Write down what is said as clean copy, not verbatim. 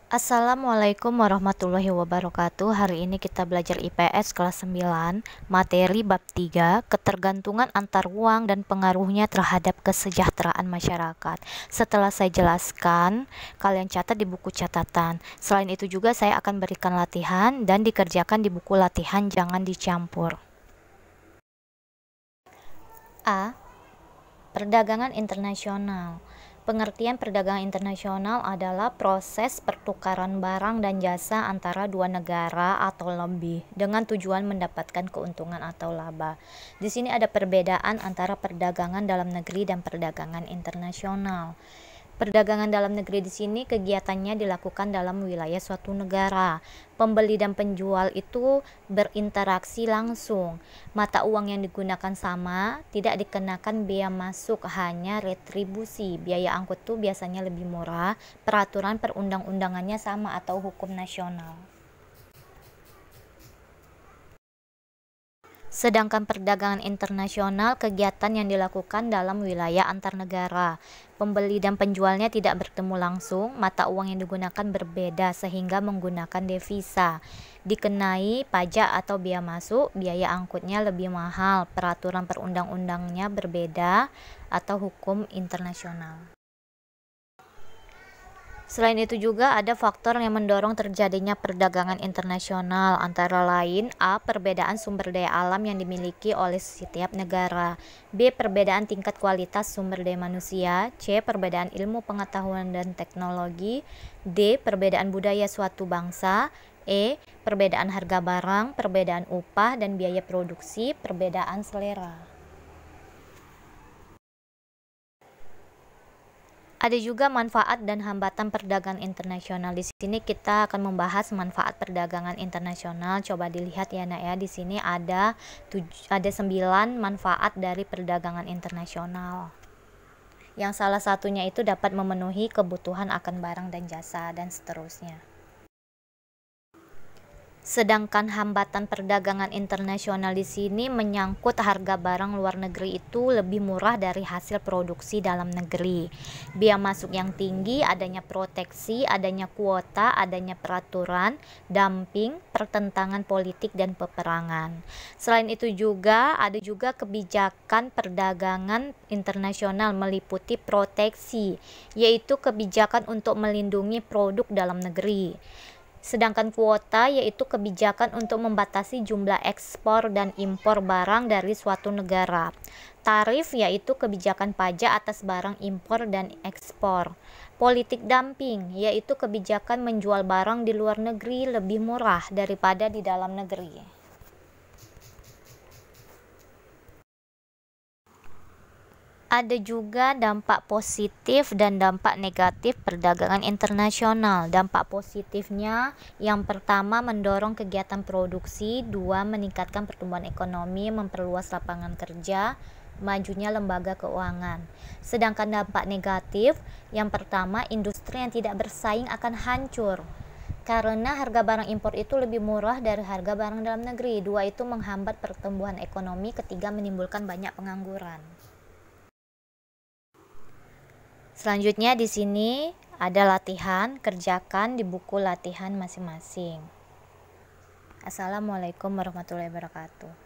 Assalamualaikum warahmatullahi wabarakatuh. Hari ini kita belajar IPS kelas 9, materi bab 3, ketergantungan antar uang dan pengaruhnya terhadap kesejahteraan masyarakat. Setelah saya jelaskan, kalian catat di buku catatan. Selain itu juga saya akan berikan latihan dan dikerjakan di buku latihan, jangan dicampur. A. Perdagangan internasional. Pengertian perdagangan internasional adalah proses pertukaran barang dan jasa antara dua negara atau lebih dengan tujuan mendapatkan keuntungan atau laba. Di sini ada perbedaan antara perdagangan dalam negeri dan perdagangan internasional. Perdagangan dalam negeri di sini kegiatannya dilakukan dalam wilayah suatu negara. Pembeli dan penjual itu berinteraksi langsung. Mata uang yang digunakan sama, tidak dikenakan bea masuk, hanya retribusi. Biaya angkut itu biasanya lebih murah. Peraturan perundang-undangannya sama atau hukum nasional. Sedangkan perdagangan internasional kegiatan yang dilakukan dalam wilayah antar negara. Pembeli dan penjualnya tidak bertemu langsung, mata uang yang digunakan berbeda sehingga menggunakan devisa. Dikenai pajak atau bea masuk, biaya angkutnya lebih mahal, peraturan perundang-undangnya berbeda atau hukum internasional. Selain itu juga ada faktor yang mendorong terjadinya perdagangan internasional, antara lain A. Perbedaan sumber daya alam yang dimiliki oleh setiap negara, B. Perbedaan tingkat kualitas sumber daya manusia, C. Perbedaan ilmu pengetahuan dan teknologi, D. Perbedaan budaya suatu bangsa, E. Perbedaan harga barang, perbedaan upah dan biaya produksi, perbedaan selera. Ada juga manfaat dan hambatan perdagangan internasional. Di sini kita akan membahas manfaat perdagangan internasional. Coba dilihat ya Nak ya. Di sini ada 9 manfaat dari perdagangan internasional. Yang salah satunya itu dapat memenuhi kebutuhan akan barang dan jasa dan seterusnya. Sedangkan hambatan perdagangan internasional di sini menyangkut harga barang luar negeri itu lebih murah dari hasil produksi dalam negeri. Biaya masuk yang tinggi, adanya proteksi, adanya kuota, adanya peraturan, dumping, pertentangan politik dan peperangan. Selain itu juga ada juga kebijakan perdagangan internasional meliputi proteksi, yaitu kebijakan untuk melindungi produk dalam negeri. Sedangkan kuota yaitu kebijakan untuk membatasi jumlah ekspor dan impor barang dari suatu negara. Tarif yaitu kebijakan pajak atas barang impor dan ekspor. Politik dumping yaitu kebijakan menjual barang di luar negeri lebih murah daripada di dalam negeri. Ada juga dampak positif dan dampak negatif perdagangan internasional. Dampak positifnya yang pertama mendorong kegiatan produksi, dua meningkatkan pertumbuhan ekonomi, memperluas lapangan kerja, majunya lembaga keuangan. Sedangkan dampak negatif yang pertama industri yang tidak bersaing akan hancur. Karena harga barang impor itu lebih murah dari harga barang dalam negeri. Dua itu menghambat pertumbuhan ekonomi, ketiga menimbulkan banyak pengangguran. Selanjutnya di sini ada latihan, kerjakan di buku latihan masing-masing. Assalamualaikum warahmatullahi wabarakatuh.